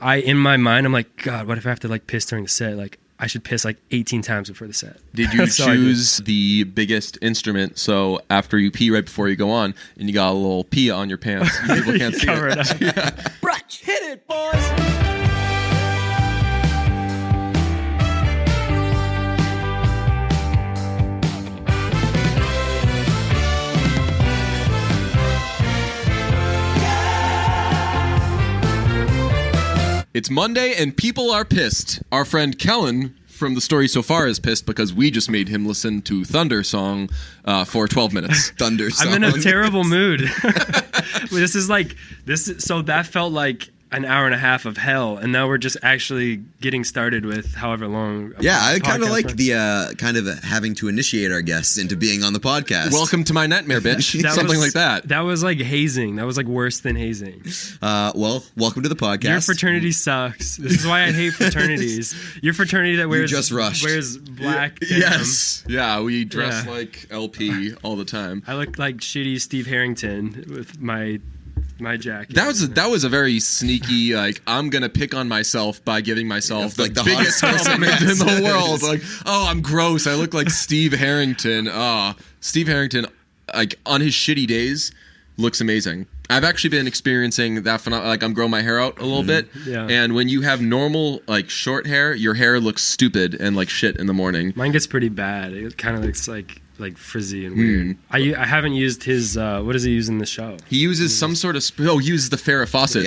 in my mind, I'm like, God, what if I have to like piss during the set? Like, I should piss like 18 times before the set. Did you choose the biggest instrument? So after you pee right before you go on, and you got a little pee on your pants, people can't see Cover it up. Yeah. Brunch, hit it, boys. It's Monday and people are pissed. Our friend Kelen from The Story So Far is pissed because we just made him listen to Thunder Song for 12 minutes. Thunder Song. I'm in a terrible mood. So that felt like an hour and a half of hell, and now we're just actually getting started with however long. Yeah, I kind of like the kind of having to initiate our guests into being on the podcast. Welcome to my nightmare, bitch. Something like that. That was like hazing. That was like worse than hazing. Well, welcome to the podcast. Your fraternity sucks. This is why I hate fraternities. Your fraternity that wears black denim. Yes. Yeah, we dress like LP all the time. I look like shitty Steve Harrington with my jacket. That was a very sneaky, like, I'm gonna pick on myself by giving myself the biggest hottest compliment in the world. Like, oh, I'm gross. I look like Steve Harrington. Steve Harrington, like, on his shitty days, looks amazing. I've actually been experiencing that phenomenon. Like, I'm growing my hair out a little bit. Yeah. And when you have normal, like, short hair, your hair looks stupid and like shit in the morning. Mine gets pretty bad. It kind of looks like frizzy and weird. I haven't used his what does he use in the show? He uses some sort of he uses the Farrah Fawcett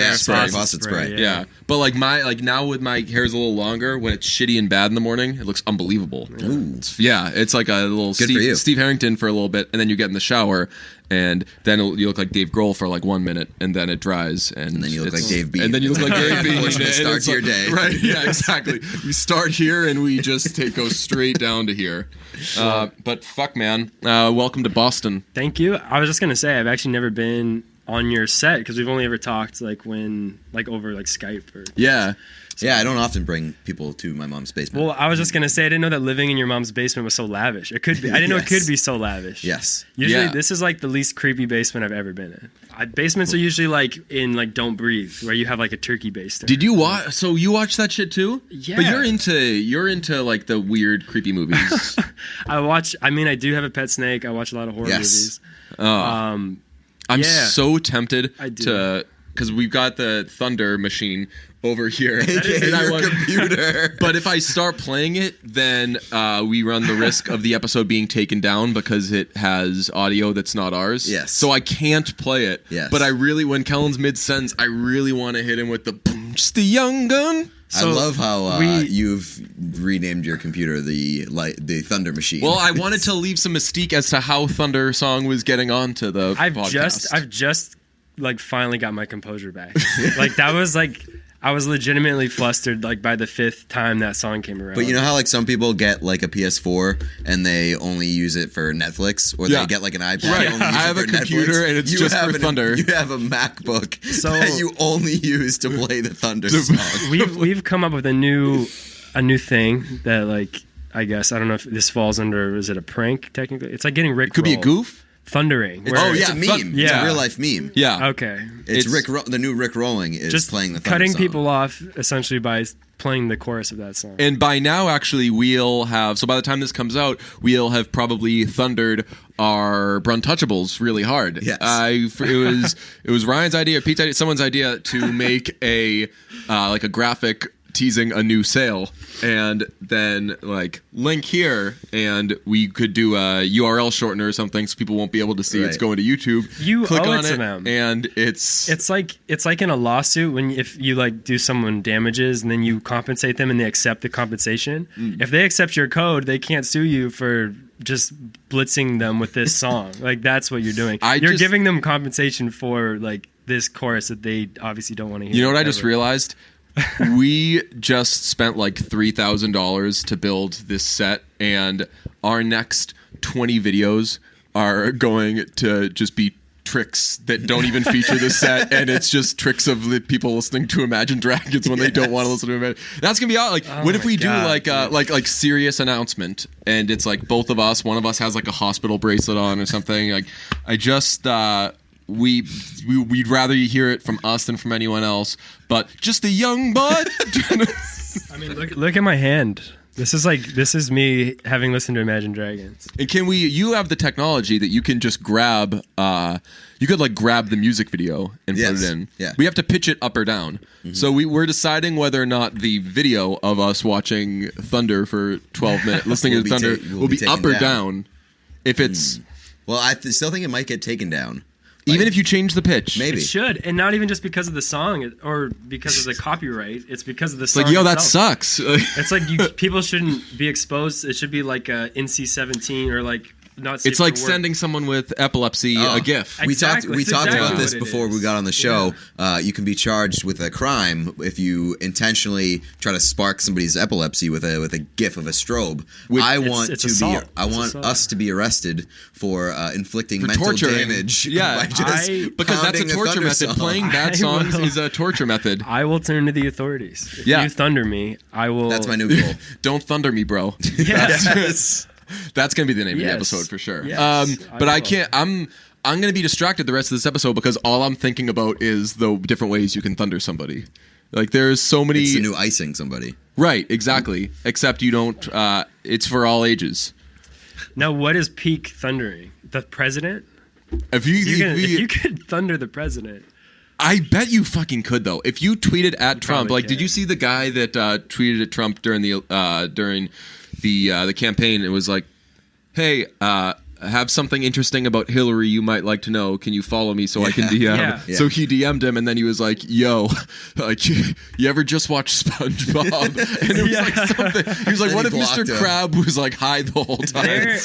spray. Yeah. But like now with my hair's a little longer, when it's shitty and bad in the morning, it looks unbelievable. It's like a little Steve Harrington for a little bit, and then you get in the shower and then you look like Dave Grohl for like 1 minute, and then it dries, and then you look like Dave Bean. And then you look like Dave Bean. Start your day. Right, yeah, exactly. We start here and we just go straight down to here. But fuck, man. Welcome to Boston. Thank you. I was just going to say, I've actually never been on your set because we've only ever talked like over like Skype or... Yeah. Yeah, I don't often bring people to my mom's basement. Well, I was just going to say, I didn't know that living in your mom's basement was so lavish. It could be. I didn't know it could be so lavish. Yes. Usually, this is like the least creepy basement I've ever been in. Basements are usually like in like Don't Breathe, where you have like a turkey baster. Did you watch? So you watch that shit too? Yeah. But you're into like the weird, creepy movies. I do have a pet snake. I watch a lot of horror movies. I'm so tempted to... Because we've got the Thunder machine over here. Your computer. But if I start playing it, then we run the risk of the episode being taken down because it has audio that's not ours. Yes. So I can't play it. Yes. But when Kellen's mid-sentence, I really want to hit him with the boom, just the young gun. So I love how you've renamed your computer the Thunder Machine. Well, I wanted to leave some mystique as to how Thunder Song was getting onto the podcast. I've just like finally got my composure back. Like that was like I was legitimately flustered like by the 5th time that song came around. But you know how like some people get like a PS4 and they only use it for Netflix, or they get like an iPad. Right. Only use I have it a for computer Netflix. and it's just for Thunder. You have a MacBook that you only use to play the Thunder song. We've come up with a new thing that like I guess I don't know if this falls under, is it a prank technically? It's like getting Rick. Could be a goof. Thundering. It's a meme. Yeah. It's a real life meme. Yeah. Okay. It's the new Rick Rolling is just playing the Thunder cutting song. people off essentially by playing the chorus of that song. And by now, actually, we'll have... So by the time this comes out, we'll have probably thundered our Bruntouchables really hard. Yes. It was Ryan's idea, Pete's idea, someone's idea to make a graphic teasing a new sale, and then like link here, and we could do a URL shortener or something so people won't be able to see it's going to YouTube. You click owe on it to them, and it's like in a lawsuit if you like do someone damages and then you compensate them and they accept the compensation. If they accept your code, they can't sue you for just blitzing them with this song. Like that's what you're doing. You're giving them compensation for like this chorus that they obviously don't want to hear. You know what I just realized? We just spent like $3,000 to build this set, and our next 20 videos are going to just be tricks that don't even feature the set, and it's just tricks of the people listening to Imagine Dragons when they don't want to listen to Imagine. That's gonna be out. Like, what if we do like serious announcement, and it's like both of us, one of us has like a hospital bracelet on or something. Like, I just we'd rather you hear it from us than from anyone else. But just a young bud. I mean, look at my hand. This is me having listened to Imagine Dragons. And you have the technology that you can just grab, you could like grab the music video and put it in. Yeah. We have to pitch it up or down. Mm-hmm. So we're deciding whether or not the video of us watching Thunder for 12 minutes, listening to Thunder, will be up or down. If it's... Well, I still think it might get taken down. Even if you change the pitch. Maybe. It should. And not even just because of the song or because of the copyright. It's because of the song. Like, yo, that itself. sucks. It's like people shouldn't be exposed. It should be like a NC-17 or like not safe It's like for work. sending someone with epilepsy a GIF. We Exactly. talked Exactly about this what it before is. we got on the show. You can be charged with a crime if you intentionally try to spark somebody's epilepsy with a GIF of a strobe. It's assault. I want us to be arrested for inflicting mental torturing. damage. Yeah. by just Because that's a pounding torture Thunder method. song. Playing bad songs is a torture method. I will turn to the authorities. If Yeah. you thunder me, I will. That's my new goal. Don't thunder me, bro. Yes. That's gonna be the name of the Yes. episode for sure. Yes, But I I will. can't. I'm gonna be distracted the rest of this episode because all I'm thinking about is the different ways you can thunder somebody. Like there's so many. It's the new icing somebody. Right, exactly. Except you don't. It's for all ages. Now, what is peak thundering? The president? If If you could thunder the president. I bet you fucking could though. If you tweeted at Trump, probably like, did can. you see the guy that tweeted at Trump during the campaign? It was like, "Hey, I have something interesting about Hillary you might like to know. Can you follow me so I can DM?" Yeah. So he DM'd him, and then he was like, "Yo, like, you ever just watch SpongeBob?" And it was like something. He was like, Then "What he if Mr. blocked him. Crab was like high the whole time?" They're-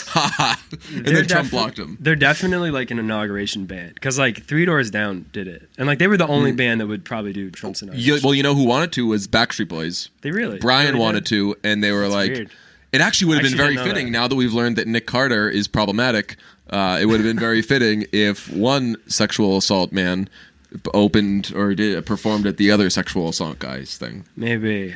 And then Trump blocked him. They're definitely like an inauguration band because like Three Doors Down did it, and like they were the only band that would probably do Trump's inauguration. Well, you know who wanted to was Backstreet Boys. They really. Brian really wanted did? to, and they were like, weird. it actually would have been I very actually didn't know fitting that. now that we've learned that Nick Carter is problematic. It would have been very fitting if one sexual assault man opened or performed at the other sexual assault guy's thing. Maybe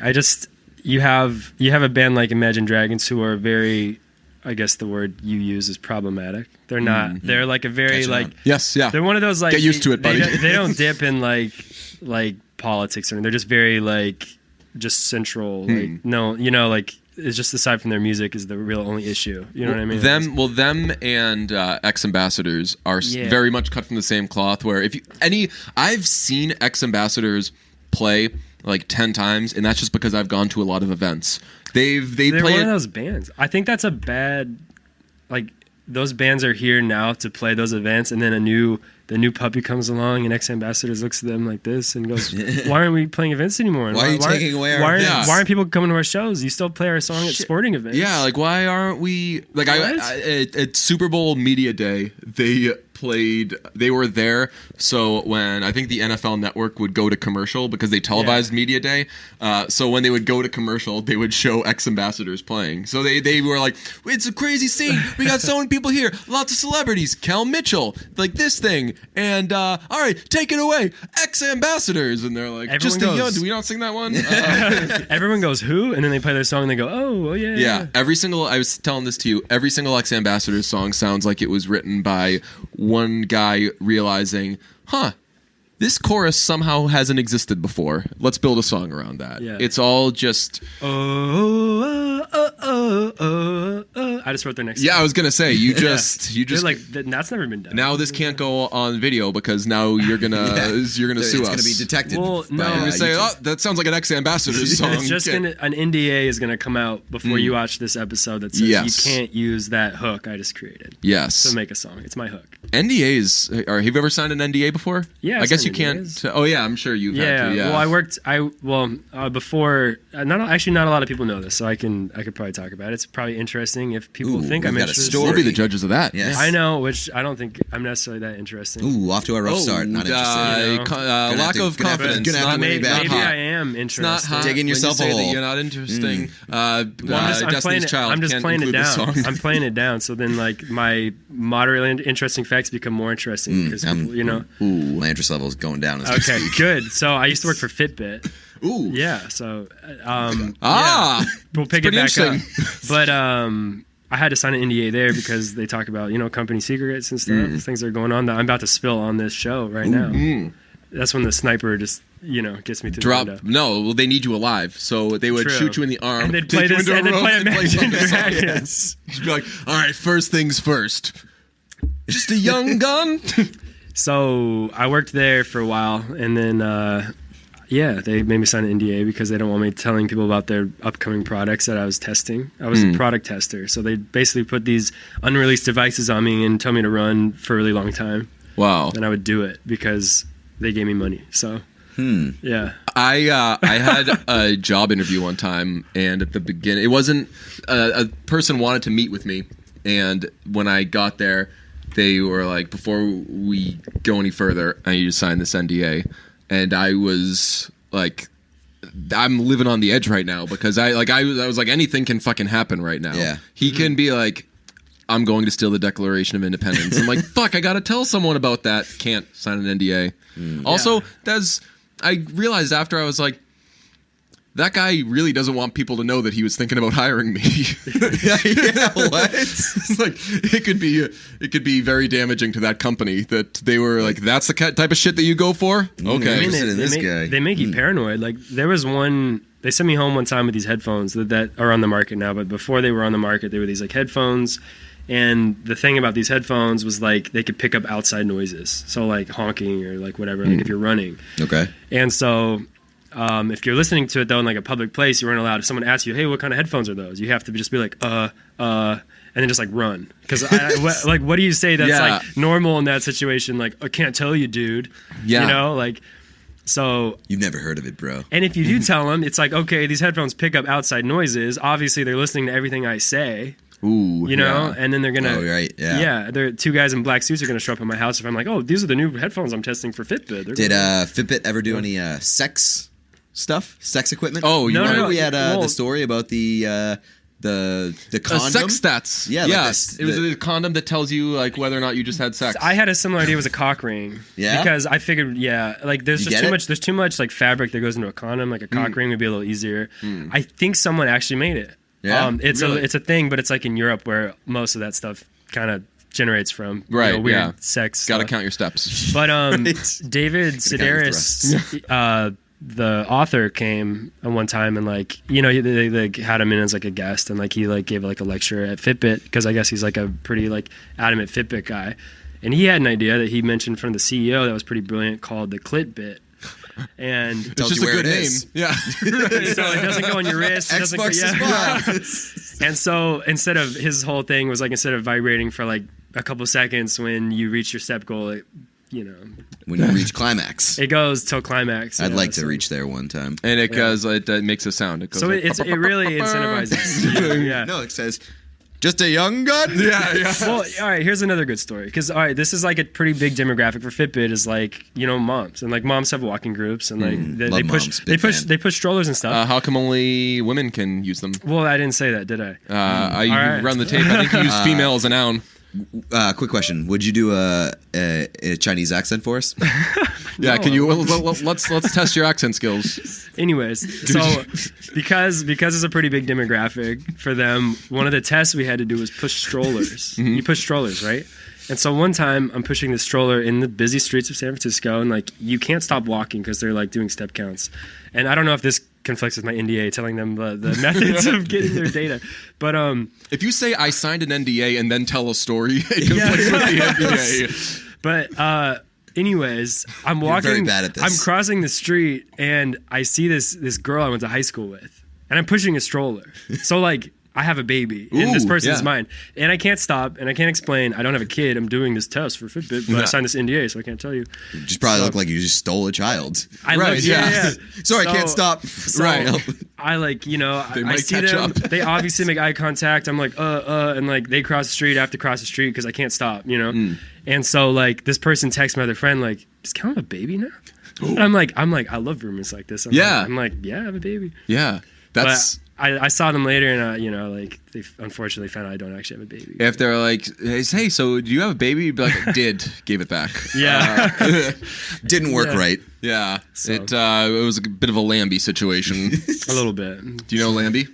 you have a band like Imagine Dragons who are very, I guess the word you use is problematic. They're not. Mm-hmm. They're like a very Catch like. on. Yes, yeah. They're one of those like. Get used to it, buddy. They don't dip in like politics or anything. They're just very like just central. Like no, like it's just aside from their music is the real only issue. You know what I mean? Them and ex-ambassadors are Yeah. very much cut from the same cloth. Where I've seen ex-ambassadors play like 10 times, and that's just because I've gone to a lot of events. They They're play one it. of those bands. I think that's a bad. Like those bands are here now to play those events, and then the new puppy comes along, and ex-ambassadors looks at them like this and goes, "Why aren't we playing events anymore? And Why are you taking away our events? Why aren't people coming to our shows? You still play our song at sporting events." Yeah, like why aren't we like What? at Super Bowl Media Day they were there, so when I think the NFL Network would go to commercial because they televised Media Day, so when they would go to commercial they would show ex-ambassadors playing. So they were like, "It's a crazy scene, we got so many people here, lots of celebrities, Kel Mitchell, like this thing, and all right, take it away, ex-ambassadors." And they're like, Everyone goes- do we not sing that one? Everyone goes, "Who?" And then they play their song and they go, "Oh yeah." Yeah, I was telling this to you, every single ex-ambassadors song sounds like it was written by one guy realizing, this chorus somehow hasn't existed before. Let's build a song around that. Yeah. It's all just... I just wrote their next. Yeah, I song. was going to say, you They're just... like that's never been done. Now this can't go on video because now you're gonna you're gonna sue It's us. going to be detected. Well, no. by, I'm We say, YouTube. "Oh, that sounds like an ex-ambassadors song." It's just Okay. an NDA is gonna come out before you watch this episode that says Yes. you can't use that hook I just created Yes. to make a song. It's my hook. NDAs. Have you ever signed an NDA before? Yeah, I I've guess you signed can't. NDAs. Oh yeah, I'm sure you've had to. Yeah. Well, before not a lot of people know this, so I could probably talk about it. It's probably interesting if people Ooh, think we've I'm got a interested. story. We'll be the judges of that. Yes. I know, which I don't think I'm necessarily that interesting. Ooh, off to a rough start. Not interested. You know? Gonna lack have of to- gonna have to- confidence. gonna have to not win me back. Maybe hot. I am It's not interested. hot. Digging when yourself you a say that hole. you're not interesting. Well, I'm Destiny's playing it. Child I'm just can't playing it include the down. song. I'm playing it down. So then, like my moderately interesting facts become more interesting because you know. Ooh, my interest level is going down. As we Okay, speak. good. So I used to work for Fitbit. Ooh. Yeah. So Ah, we'll pick it pretty back up. interesting. But I had to sign an NDA there because they talk about, company secrets and stuff, things that are going on that I'm about to spill on this show right now. That's when the sniper just, gets me through the window. No, well, they need you alive. So they would shoot you in the arm. And they'd play this, and they'd play Imagine Dragons. You'd be like, all right, first things first. Just a young gun. So I worked there for a while, and then, they made me sign an NDA because they don't want me telling people about their upcoming products that I was testing. I was a product tester. So they basically put these unreleased devices on me and tell me to run for a really long time. Wow. And I would do it because they gave me money. So, yeah. I had a job interview one time, and at the beginning, it wasn't a person wanted to meet with me, and when I got there, they were like, before we go any further, I need you to sign this NDA, and I was like, I'm living on the edge right now because I was like, anything can fucking happen right now. Yeah. He can be like, I'm going to steal the Declaration of Independence. I'm like, fuck, I gotta tell someone about that. Can't sign an NDA. Also, I realized after, I was like, that guy really doesn't want people to know that he was thinking about hiring me. Yeah, what? It's like, it could be very damaging to that company that they were like, that's the type of shit that you go for? Okay. They make you paranoid. Like, there was one, they sent me home one time with these headphones that are on the market now, but before they were on the market, they were these like headphones. And the thing about these headphones was like they could pick up outside noises, so like honking or like whatever, like if you're running. Okay. And so if you're listening to it though in like a public place, you aren't allowed. If someone asks you, "Hey, what kind of headphones are those?" You have to just be like, and then just like run. Because what do you say that's like normal in that situation? Like, I can't tell you, dude. Yeah. Like. So you've never heard of it, bro. And if you do tell them, it's like, okay, these headphones pick up outside noises. Obviously, they're listening to everything I say. Ooh, and then they're gonna. Oh, right, yeah. Yeah, they're two guys in black suits are gonna show up at my house if I'm like, oh, these are the new headphones I'm testing for Fitbit. Did Fitbit ever do any sex stuff, sex equipment? Oh, no. We had the story about the condom. Sex stats. Yeah, it was a condom that tells you like whether or not you just had sex. I had a similar idea. It was a cock ring. Yeah, because I figured, like there's just too much. There's too much like fabric that goes into a condom. Like a cock ring would be a little easier. I think someone actually made it. Yeah, it's a thing, but it's like in Europe where most of that stuff kind of generates from. Right. Weird sex. Got to count your steps. But David Sedaris, the author, came one time and like they had him in as like a guest, and like he like gave like a lecture at Fitbit because I guess he's like a pretty like adamant Fitbit guy, and he had an idea that he mentioned from the CEO that was pretty brilliant called the clit bit. And it's just a good name. Yeah. So it doesn't go on your wrist. X marks the spot. And so instead of his whole thing was like, instead of vibrating for like a couple seconds when you reach your step goal, when you reach climax, it goes till climax. I'd like to reach there one time. And it goes, it makes a sound. It goes. So like, it really incentivizes. Yeah. No, it says, just a young gun? Yeah. Well, all right, here's another good story. Because, all right, this is like a pretty big demographic for Fitbit is like, moms. And like moms have walking groups and like they push strollers and stuff. How come only women can use them? Well, I didn't say that, did I? You run the tape. I think you use female as a noun. Quick question: would you do a Chinese accent for us? Yeah, can you? Let's test your accent skills. Anyways, so because it's a pretty big demographic for them, one of the tests we had to do was push strollers. You push strollers, right? And so one time I'm pushing the stroller in the busy streets of San Francisco, and like you can't stop walking because they're like doing step counts. And I don't know if this conflicts with my NDA telling them the methods of getting their data, but if you say I signed an NDA and then tell a story, it conflicts with the NDA. But anyways, I'm walking. You're very bad at this. I'm crossing the street and I see this girl I went to high school with, and I'm pushing a stroller. So like, I have a baby in this person's mind, and I can't stop, and I can't explain. I don't have a kid. I'm doing this test for Fitbit, but I signed this NDA, so I can't tell you. You just probably look like you just stole a child. Right? Yeah. Sorry, I can't stop. Right. I like, I see them. They obviously make eye contact. I'm like, and like they cross the street. I have to cross the street because I can't stop, And so like this person texts my other friend like, "Is Kelen a baby now?" And I'm like, I love rumors like this. I'm like, yeah, I have a baby. Yeah, that's. But I saw them later, and like they unfortunately found out I don't actually have a baby. If they're like, "Hey, so do you have a baby?" You'd be like, "I did." Gave it back. Yeah, didn't work right. Yeah, so. It was a bit of a Lambie situation. A little bit. Do you know Lambie?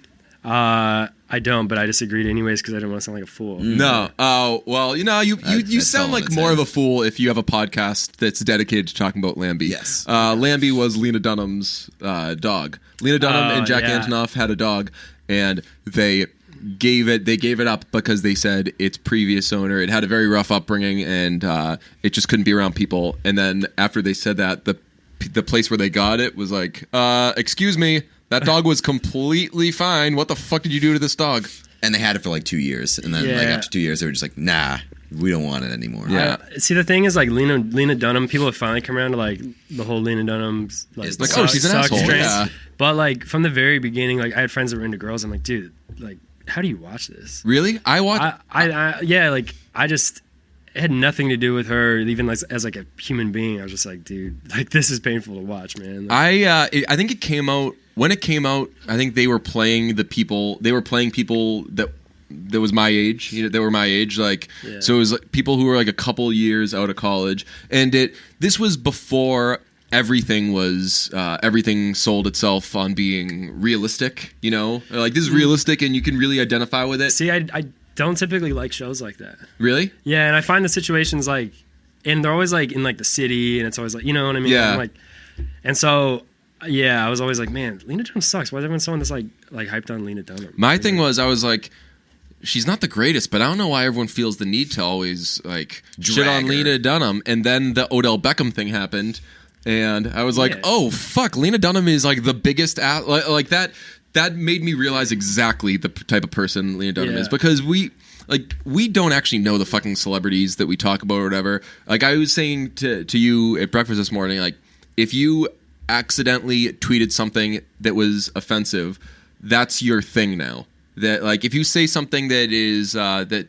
I I don't, but I disagreed anyways because I didn't want to sound like a fool. No. Oh, well, you That's sound all like I'm more saying. of a fool if you have a podcast that's dedicated to talking about Lambie. Yes. Lambie was Lena Dunham's dog. Lena Dunham and Jack Antonoff had a dog, and they gave it up because they said its previous owner, it had a very rough upbringing, and it just couldn't be around people. And then after they said that, the place where they got it was like, excuse me, that dog was completely fine. What the fuck did you do to this dog? And they had it for like 2 years, and then like after 2 years, they were just like, nah, we don't want it anymore. Yeah. See, the thing is, like Lena Dunham, people have finally come around to like the whole Lena Dunham's like, It's like, suck- she's an suck asshole. strain. Yeah. But like from the very beginning, like I had friends that were into girls. I'm like, dude, like how do you watch this? Really? I watched. I just it had nothing to do with her, even like as like a human being. I was just like, dude, like this is painful to watch, man. Like, I think it came out when it came out. I think they were playing people. They were playing people that was my age. They were my age. Like so, it was like people who were like a couple years out of college, and this was before everything sold itself on being realistic. Like this is realistic, and you can really identify with it. see, I don't typically like shows like that. Really? Yeah, and I find the situations like, and they're always like in like the city, and it's always like, you know what I mean? Yeah. I'm like, and so, yeah, I was always like, man, Lena Dunham sucks. Why is everyone so like hyped on Lena Dunham? My thing was, I was like, she's not the greatest, but I don't know why everyone feels the need to always like shit on her. Lena Dunham. And then the Odell Beckham thing happened, and I was like, oh fuck, Lena Dunham is like the biggest like that. That made me realize exactly the type of person Lena Dunham is, because we don't actually know the fucking celebrities that we talk about or whatever. Like I was saying to you at breakfast this morning, like if you accidentally tweeted something that was offensive, that's your thing now. That like if you say something that is that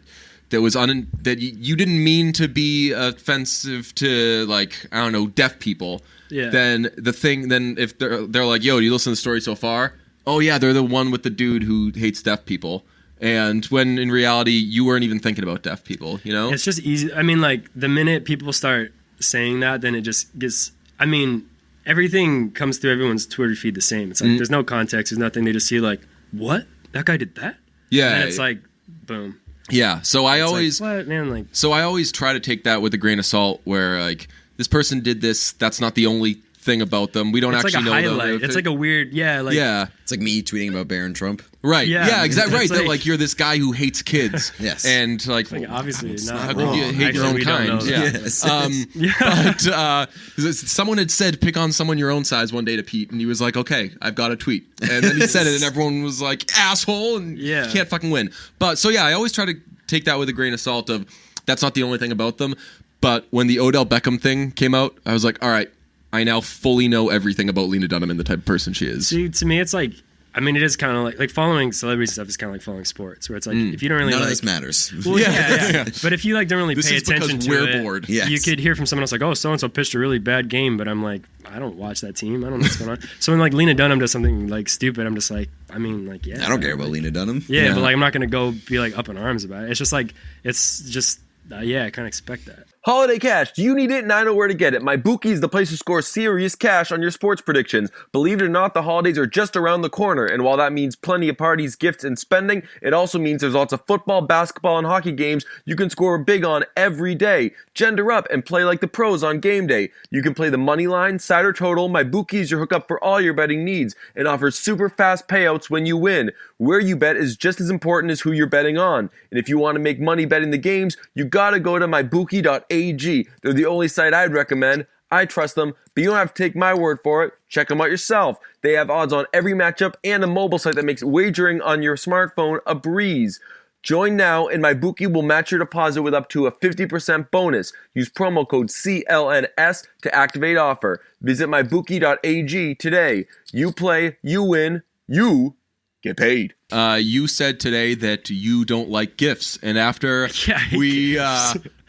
you didn't mean to be offensive to, like, I don't know, deaf people, then if they're like, yo, do you listen to the story so far? Oh yeah, they're the one with the dude who hates deaf people. And when in reality you weren't even thinking about deaf people, It's just easy. I mean, like the minute people start saying that, then it just gets, I mean, everything comes through everyone's Twitter feed the same. It's like there's no context, there's nothing. They just see like, what? That guy did that? Yeah. And it's like, boom. Yeah. So I It's always like, what, man? Like, So I always try to take that with a grain of salt, where like this person did this, that's not the only thing about them. We don't it's actually like a know highlight. them. It's like a weird, It's like me tweeting about Barron Trump. Right. Yeah, exactly. Right. It's That like- like you're this guy who hates kids. Yes. And like, obviously not how could wrong. you hate your Actually, own we don't know kind? that. Yeah. But someone had said pick on someone your own size one day to Pete, and he was like, okay, I've got a tweet. And then he said it, and everyone was like, asshole, and you can't fucking win. But so yeah, I always try to take that with a grain of salt of that's not the only thing about them. But when the Odell Beckham thing came out, I was like, all right, I now fully know everything about Lena Dunham and the type of person she is. See, to me, it's like, I mean, it is kind of like following celebrity stuff is kind of like following sports, where it's like if you don't really None of like, this matters. well, yeah. But if you like don't really This pay is attention because to we're it, bored. Yes. you could hear from someone else like, oh, so and so pitched a really bad game, but I'm like, I don't watch that team. I don't know what's going on. So when like Lena Dunham does something like stupid, I'm just like, I mean, like, yeah, I don't care about Lena Dunham. Yeah, but like I'm not gonna go be like up in arms about it. It's just like it's just I kind of expect that. Holiday cash. Do you need it? And I know where to get it. MyBookie is the place to score serious cash on your sports predictions. Believe it or not, the holidays are just around the corner. And while that means plenty of parties, gifts, and spending, it also means there's lots of football, basketball, and hockey games you can score big on every day. Gender up and play like the pros on game day. You can play the money line, side or total. MyBookie is your hookup for all your betting needs and offers super fast payouts when you win. Where you bet is just as important as who you're betting on. And if you want to make money betting the games, you gotta go to mybookie.ag. They're the only site I'd recommend. I trust them, but you don't have to take my word for it. Check them out yourself. They have odds on every matchup and a mobile site that makes wagering on your smartphone a breeze. Join now and MyBookie will match your deposit with up to a 50% bonus. Use promo code CLNS to activate offer. Visit mybookie.ag today. You play, you win, you get paid. You said today that you don't like GIFs, and after Yeah, I hate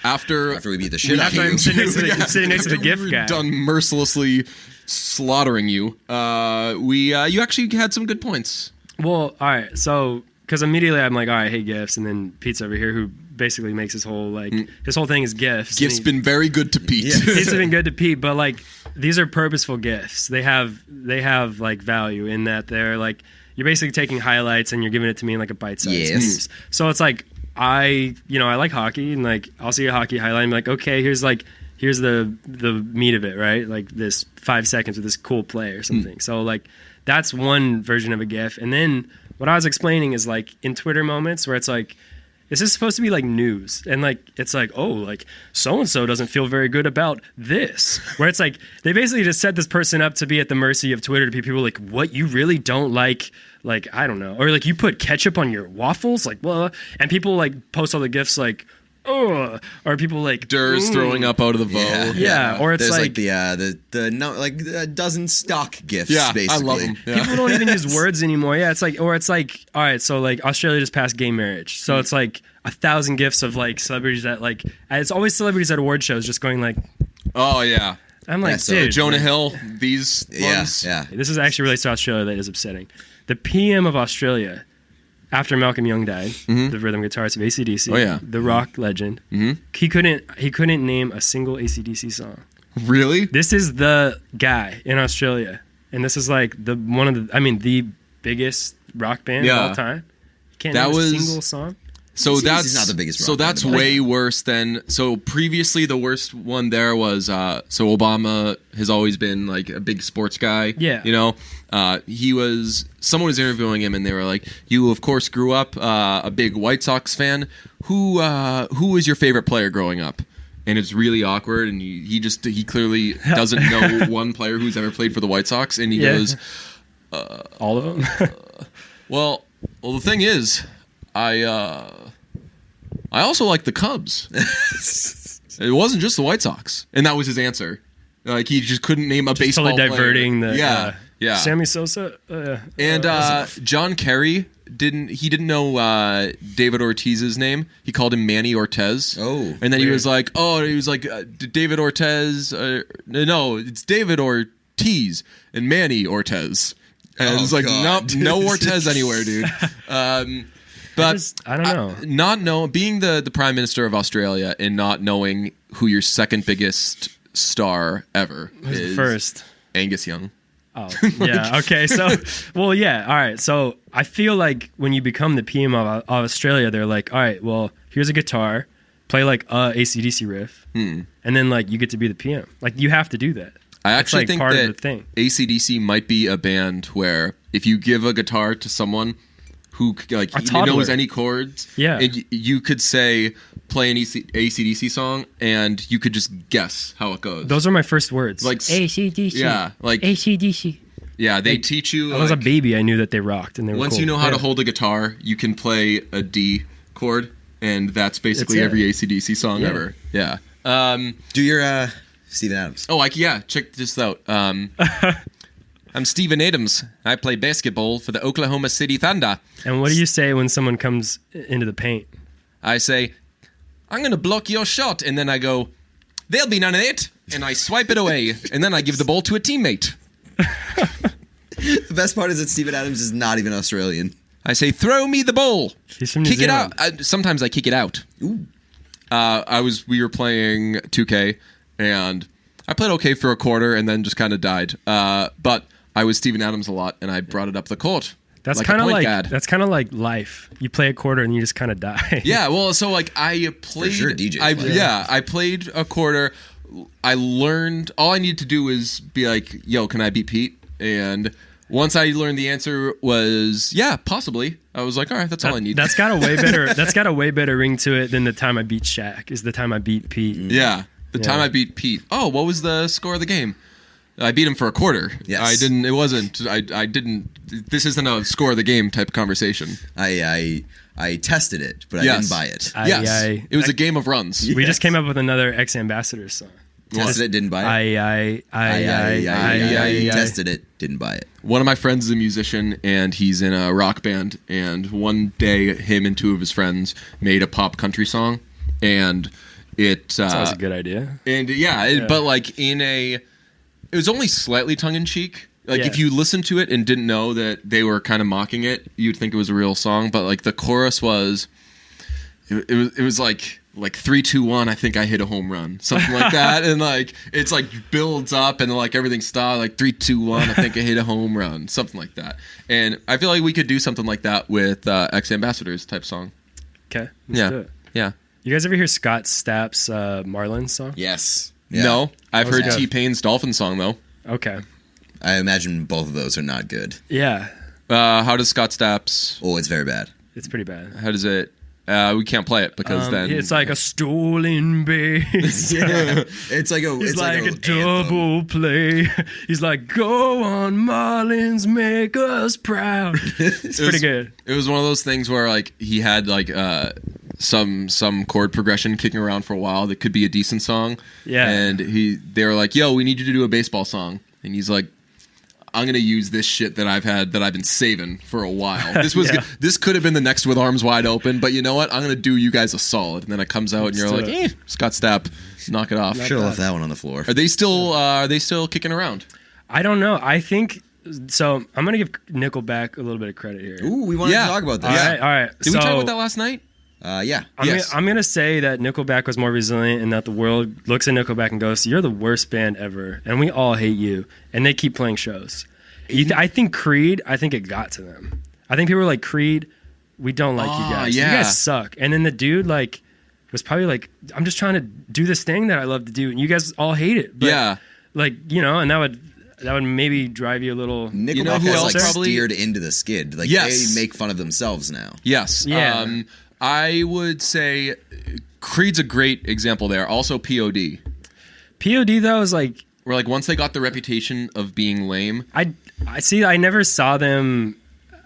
after we beat the shit out of After you. I'm sitting next to the GIF we're guy. done mercilessly slaughtering you. You actually had some good points. Well, all right. So, because immediately I'm like, all right, hey, GIFs. And then Pete's over here who basically makes his whole, like, his whole thing is GIFs. GIFs been very good to Pete. It's been good to Pete, but, like, these are purposeful GIFs. They have like, value in that they're, like, you're basically taking highlights and you're giving it to me in like a bite-sized Yes. piece. So it's like I like hockey, and like I'll see a hockey highlight and be like, okay, here's the meat of it, right? Like this 5 seconds with this cool play or something. So like that's one version of a GIF. And then what I was explaining is like in Twitter moments where it's like, this is supposed to be like news, and like it's like, oh, like so and so doesn't feel very good about this. Where it's like they basically just set this person up to be at the mercy of Twitter, to be people like, what, you really don't like I don't know, or like you put ketchup on your waffles, like well, and people like post all the GIFs like, oh, or people like Durr's throwing up out of the vote. Yeah, or it's There's like the a dozen stock gifts. Yeah, basically. I love them. Yeah. people don't even use words anymore. Yeah, it's like, all right, so like Australia just passed gay marriage, so it's like 1,000 GIFs of like celebrities that like, it's always celebrities at award shows just going like, Oh yeah, I'm like, Yeah, so dude, Jonah Hill. These Yeah, ones. yeah. this is actually relates to Australia. That is upsetting. The PM of Australia, after Malcolm Young died, the rhythm guitarist of AC/DC, Oh, yeah. the rock legend, he couldn't name a single AC/DC song. Really? This is the guy in Australia, and this is like the biggest rock band of Yeah. all time. He can't That name was- a single song. So He's that's not the biggest So rock band that's in the way worse than. So previously, the worst one there was. So Obama has always been like a big sports guy. Yeah. You know, someone was interviewing him, and they were like, "You of course grew up a big White Sox fan. Who was your favorite player growing up?" And it's really awkward, and he clearly doesn't know one player who's ever played for the White Sox, and he Yeah. goes, All of them. Well, the thing is, I also like the Cubs. It wasn't just the White Sox, and that was his answer. Like he just couldn't name a baseball Totally player. diverting the Yeah. Sammy Sosa. And John Kerry didn't know David Ortiz's name. He called him Manny Ortez. Oh, and then he weird. was like, David Ortez. No, it's David Ortiz and Manny Ortez. And it's like, God. nope, no Ortez anywhere, dude. But I don't know. Being the Prime Minister of Australia and not knowing who your second biggest star ever Who's is the first? Angus Young. Oh, yeah. Okay. So, well, yeah. All right. So I feel like when you become the PM of Australia, they're like, all right, well, here's a guitar, play like a AC/DC riff, and then like you get to be the PM. Like you have to do that. I It's, actually like, think part of that the thing. AC/DC might be a band where if you give a guitar to someone who like A he toddler. knows any chords, Yeah. and you could say play an AC/DC song, and you could just guess how it goes. Those are my first words. like AC/DC. yeah, like AC/DC. yeah, they teach you. I was a like, baby. I knew that they rocked, and they were once cool. you know how to Yeah. hold a guitar, you can play a D chord, and that's basically That's it. every AC/DC song Yeah. ever. Yeah. Do your Steven Adams. Oh, check this out. I'm Steven Adams. I play basketball for the Oklahoma City Thunder. And what do you say when someone comes into the paint? I say, I'm going to block your shot. And then I go, there'll be none of it. And I swipe it away. And then I give the ball to a teammate. The best part is that Steven Adams is not even Australian. I say, throw me the ball. He's from New Kick it Zealand. out. Sometimes I kick it out. We were playing 2K, and I played okay for a quarter and then just kind of died. But I was Steven Adams a lot, and I brought it up the court. That's like a kind of point like guard. that's kind of like life. You play a quarter and you just kind of die. Yeah, well, so like I played. sure DJs play. I played a quarter. I learned. All I needed to do was be like, "Yo, can I beat Pete?" And once I learned the answer was, "Yeah, possibly." I was like, "All right, that's all I need." That's got a way better. That's got a way better ring to it than the time I beat Shaq. Is the time I beat Pete. Yeah, the time I beat Pete. Oh, what was the score of the game? I beat him for a quarter. Yes. I didn't. It wasn't. I didn't. This isn't a score of the game type conversation. I tested it, but I Yes. didn't buy it. Yes, it was a game of runs. We just came up with another ex-ambassadors song. Tested it, didn't buy it. I Tested it, didn't buy it. One of my friends is a musician, and he's in a rock band. And one day, him and two of his friends made a pop country song, and it Sounds a good idea. and but like it was only slightly tongue in cheek. Like Yeah. if you listened to it and didn't know that they were kind of mocking it, you'd think it was a real song. But like the chorus was, it was like like 3, 2, 1, I think I hit a home run, something like that, and like it's like builds up and like everything stops, like 3, 2, 1, I think I hit a home run, something like that. And I feel like we could do something like that with Ex Ambassadors type song. Okay, let's do it. Yeah. You guys ever hear Scott Stapp's Marlins song? Yes. Yeah. No, I've heard good. T-Pain's Dolphin song though. Okay. I imagine both of those are not good. Yeah, How does Scott Stapp's? Oh, it's very bad. it's pretty bad. How does it? We can't play it because then It's like a stolen base. Yeah. It's like a It's it's like a anthem. double play. He's like, go on, Marlins, make us proud. It's pretty good. It was one of those things where like he had like some chord progression kicking around for a while that could be a decent song. Yeah. And they were like, "Yo, we need you to do a baseball song," and he's like, I'm gonna use this shit that I've been saving for a while. This was Yeah. this could have been the next With Arms Wide Open, but you know what? I'm gonna do you guys a solid. And then it comes out and you're Let's like, do Scott Stapp, knock it off. Should have left that one on the floor. Are they still kicking around? I don't know. I think so. I'm gonna give Nickelback a little bit of credit here. Ooh, we wanted Yeah. to talk about this. All right, all right. Did we talk about that last night? Yeah. Yes. I'm gonna say that Nickelback was more resilient, and that the world looks at Nickelback and goes, "You're the worst band ever, and we all hate you." And they keep playing shows. I think Creed. I think it got to them. I think people were like, "Creed, we don't like you guys. yeah. You guys suck." And then the dude like was probably like, "I'm just trying to do this thing that I love to do, and you guys all hate it." But, Yeah. like and that would maybe drive you a little. Nickelback You know who has else like probably- steered into the skid. Like Yes. they make fun of themselves now. Yes. Yeah. I would say Creed's a great example there. Also POD. POD though is like Where like once they got the reputation of being lame. I see. I never saw them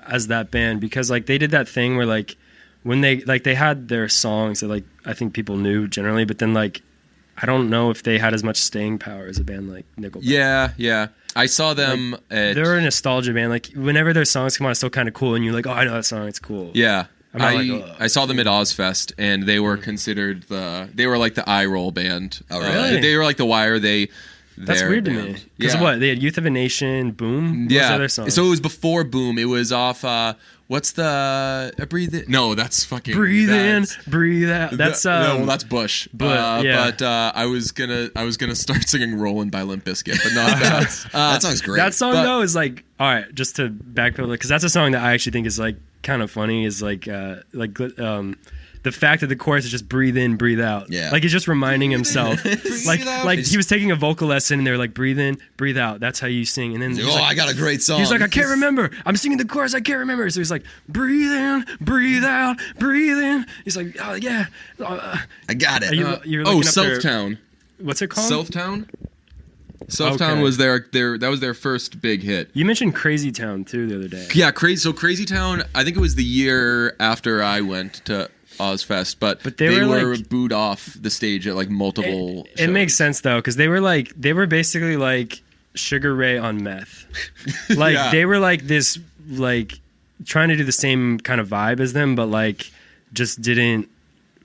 as that band because like they did that thing where like when they had their songs that like I think people knew generally, but then like I don't know if they had as much staying power as a band like Nickelback. Yeah. I saw them at They're a nostalgia band. Like whenever their songs come out, it's still kind of cool, and you're like, oh, I know that song. It's cool. Yeah. I'm not like, "Ugh." I saw them at Ozfest, and they were considered they were like the eye roll band. Oh, really? They were like the Wire. That's weird to me. Because what? They had Youth of a Nation, Boom. What was the other song? So it was before Boom. It was off. What's the Breathe In? No, that's fucking Breathe In, that's- Breathe Out. That's no, that's Bush. but, yeah. But I was gonna start singing "Rollin' by Limp Bizkit, but not that. That song's great. That song But- though is like, all right, just to backpedal, because that's a song that I actually think is like kind of funny. Is like the fact that the chorus is just breathe in, breathe out. Yeah. Like he's just reminding himself, like out. like he was taking a vocal lesson and they were like breathe in, breathe out. That's how you sing. And then he's oh, like, I got a great song. he's like, I can't remember. I'm singing the chorus. I can't remember. So he's like, breathe in, breathe out, breathe in. He's like, oh yeah. I got it. You're looking up their- Southtown. What's it called? Southtown. Southtown Okay. was their first big hit. You mentioned Crazy Town too the other day. Yeah, Crazy Town. I think it was the year after I went to Ozfest, but they they were, were like- booed off the stage at like multiple. It makes sense though, because they were basically like Sugar Ray on meth. Like Yeah. they were like this, like trying to do the same kind of vibe as them, but like just didn't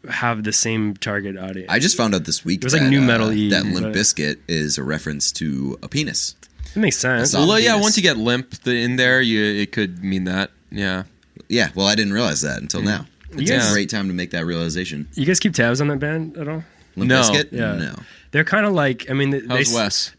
have the same target audience. I just found out this week It was like new metal-y, that Limp but- Bizkit is a reference to a penis. It makes sense. That's all. Well, yeah. Venus. Once you get Limp in there, it could mean that. Yeah. Yeah, well, I didn't realize that until now. It's guys- a great time to make that realization. You guys keep tabs on that band at all? Limp No. Bizkit? Yeah. No. They're kind of like, I mean, How's Wes?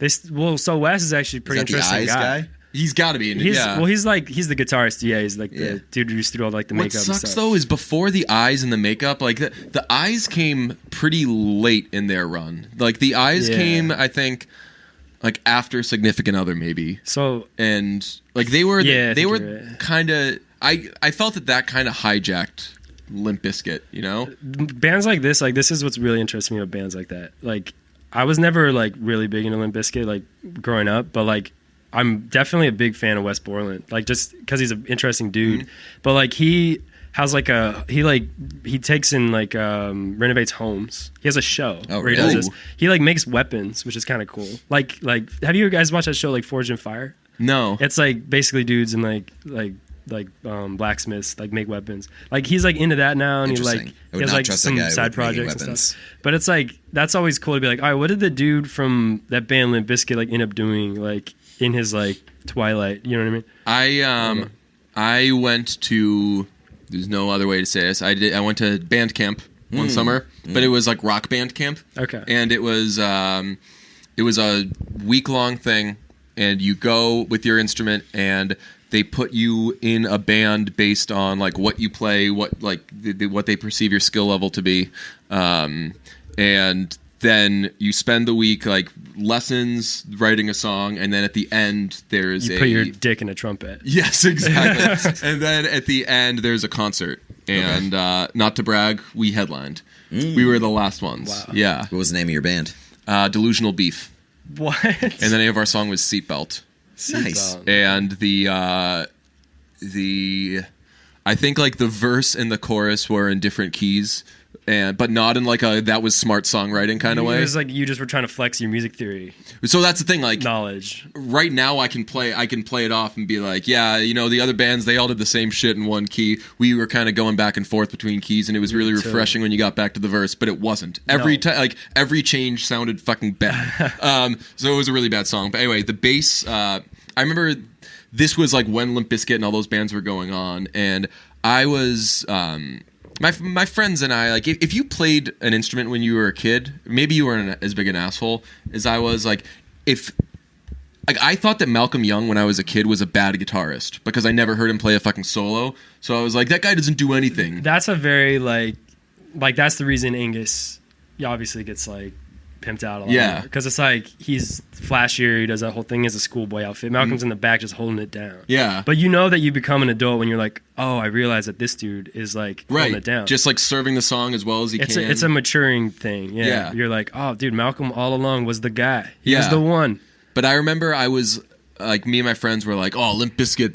So Wes is actually a pretty Is that the interesting Eyes guy? He's got to be in it. He's Yeah. he's the guitarist. Yeah, he's like Yeah. the dude who used to do all like the What makeup. sucks and stuff. though is before the eyes and the makeup, like the eyes came pretty late in their run. Like the eyes Yeah. came, I think, like after Significant Other maybe, So and like they were Yeah, I they think were you're right. kind of. I felt that kind of hijacked Limp Bizkit, you know? bands like this is what's really interesting me about bands like that. Like I was never like really big into Limp Bizkit like growing up, but like I'm definitely a big fan of Wes Borland. Like just because he's an interesting dude, Mm-hmm. but like he has like he takes in like renovates homes. He has a show Oh, where he does really? this. He like makes weapons, which is kind of cool. Like have you guys watched that show like Forged in Fire? No. It's like basically dudes and like blacksmiths like make weapons. Like he's like into that now, and he Interesting. I would has not like trust a some guy side with making projects and weapons. stuff. But it's like that's always cool to be like, all right, what did the dude from that band Limp Bizkit like end up doing like in his like twilight? You know what I mean? I went to. There's no other way to say this. I went to band camp one summer, but it was like rock band camp. Okay. And it was a week-long thing, and you go with your instrument, and they put you in a band based on like what you play, what they perceive your skill level to be, and then you spend the week like lessons, writing a song, and then at the end there's you put your dick in a trumpet. Yes, exactly. And then at the end there's a concert, and not to brag, we headlined. We were the last ones. Wow. Yeah. What was the name of your band? Delusional Beef. What? And the name of our song was Seatbelt. Nice. And the I think like the verse and the chorus were in different keys, but not in like a that was smart songwriting kind of way. It was like you just were trying to flex your music theory So that's the thing, like knowledge. right now I can play it off and be like, yeah, you know, the other bands, they all did the same shit in one key. We were kind of going back and forth between keys, and it was really refreshing when you got back to the verse, but it wasn't. Every change sounded fucking bad. So it was a really bad song. But anyway, the bass, I remember this was like when Limp Bizkit and all those bands were going on, and I was my friends and I, like, if you played an instrument when you were a kid, maybe you weren't as big an asshole as I was. Like, I thought that Malcolm Young when I was a kid was a bad guitarist because I never heard him play a fucking solo. So I was like, that guy doesn't do anything. That's a very like that's the reason Angus obviously gets like pimped out a lot. Yeah. Because it's like he's flashier, he does that whole thing as a schoolboy outfit. Malcolm's in the back just holding it down. Yeah. But you know that you become an adult when you're like, oh, I realize that this dude is like holding it down. Just like serving the song as well as he can. It's a maturing thing. Yeah. You're like, oh, dude, Malcolm all along was the guy. He was the one. But I remember I was like, me and my friends were like, oh, Limp Bizkit,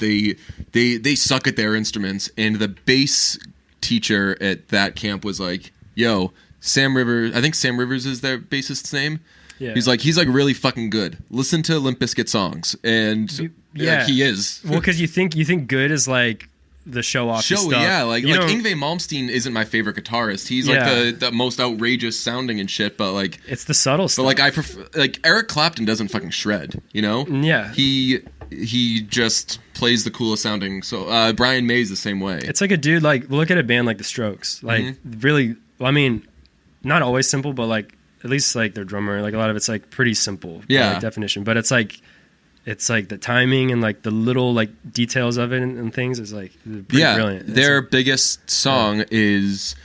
they suck at their instruments. And the bass teacher at that camp was like, yo, Sam Rivers, I think Sam Rivers is their bassist's name. Yeah. He's like really fucking good. Listen to Limp Bizkit songs. And like, he is. Well, because you think like is like the show-off stuff. Yeah, like you Yngwie Malmsteen isn't my favorite guitarist. He's like the most outrageous sounding and shit, but like it's the subtle stuff. But like I prefer, like Eric Clapton doesn't fucking shred, you know? Yeah. He just plays the coolest sounding. So Brian May's the same way. It's like a dude, like, look at a band like the Strokes. Like, really, I mean, not always simple, but like at least like their drummer, like a lot of it's like pretty simple by definition. But it's like the timing and like the little like details of it and things is like pretty brilliant. Their biggest song is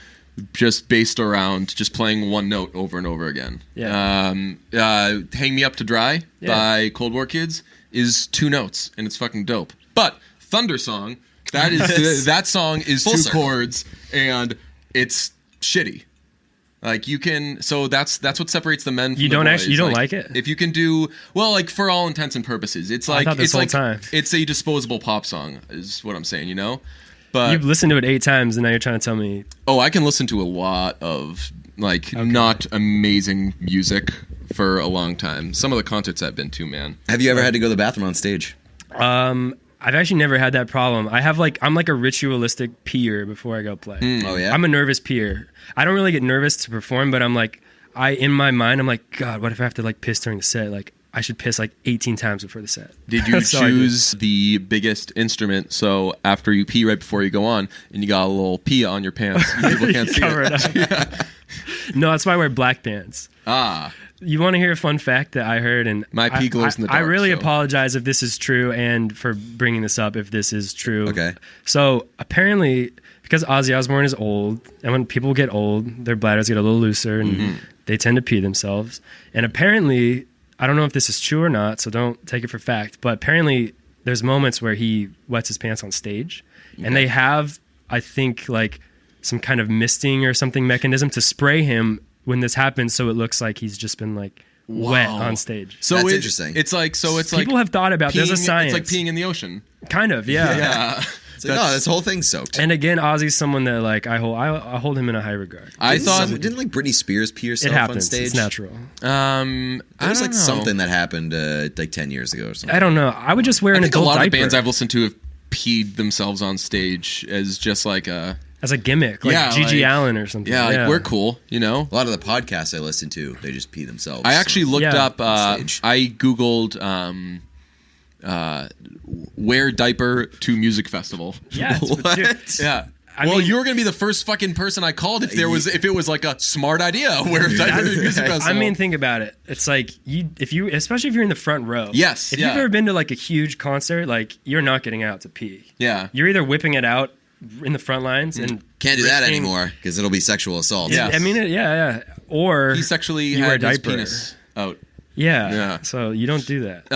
just based around just playing one note over and over again. Yeah. Hang Me Up to Dry by Cold War Kids is 2 notes, and it's fucking dope. But Thunder Song, that song is Full 2 circle. chords, and it's shitty. Like you can, so that's what separates the men from You the don't boys. actually, you don't like it? If you can do well, like for all intents and purposes, it's like thought this it's whole like time. it's a disposable pop song, is what I'm saying. You know, but You've listened to it 8 times and now you're trying to tell me. oh, I can listen to a lot of like not amazing music for a long time. Some of the concerts I've been to, man. Have you ever had to go to the bathroom on stage? I've actually never had that problem. I'm like a ritualistic peer before I go play. Oh yeah. I'm a nervous peer. I don't really get nervous to perform, but I'm like, in my mind, I'm like, God, what if I have to like piss during the set? Like, I should piss like 18 times before the set. Did you So I choose the biggest instrument? So after you pee right before you go on, and you got a little pee on your pants, people can't see Cover it. it up. No, that's why I wear black pants. Ah, You want to hear a fun fact that I heard? And My pee glows in the I dark, really so. apologize if this is true and for bringing this up if this is true. Okay. So apparently, because Ozzy Osbourne is old, and when people get old, their bladders get a little looser and they tend to pee themselves. And apparently, I don't know if this is true or not, so don't take it for fact, but apparently there's moments where he wets his pants on stage. And they have, I think, like some kind of misting or something mechanism to spray him when this happens, so it looks like he's just been like wet on stage. so That's it- interesting. It's like People have thought about there's a peeing- science. It's like peeing in the ocean. Kind of, yeah. Yeah. It's like, no, this whole thing's soaked. And again, Ozzy's someone that like I hold him in a high regard. I thought Didn't like Britney Spears pee It herself on happens. stage? It's natural. I There don't was like know. something that happened like 10 years ago or something. I don't know. I would just wear I an think a adult lot diaper of bands I've listened to have peed themselves on stage as just like a as a gimmick, like Yeah, Gigi like- Allen or something. like we're cool, you know. A lot of the podcasts I listen to, they just pee themselves. I actually looked Yeah. up. On stage. I googled wear diaper to music festival. Yeah, What? dude, Yeah, Well, you were gonna be the first fucking person I called if it was like a smart idea where music festival. I mean, think about it. It's like especially if you're in the front row. Yes. If you've ever been to like a huge concert, like you're not getting out to pee. Yeah. You're either whipping it out in the front lines and can't do that anymore because it'll be sexual assault. Yeah. I mean, yeah. Or he sexually you wear had a his diaper. penis out. Yeah. So you don't do that.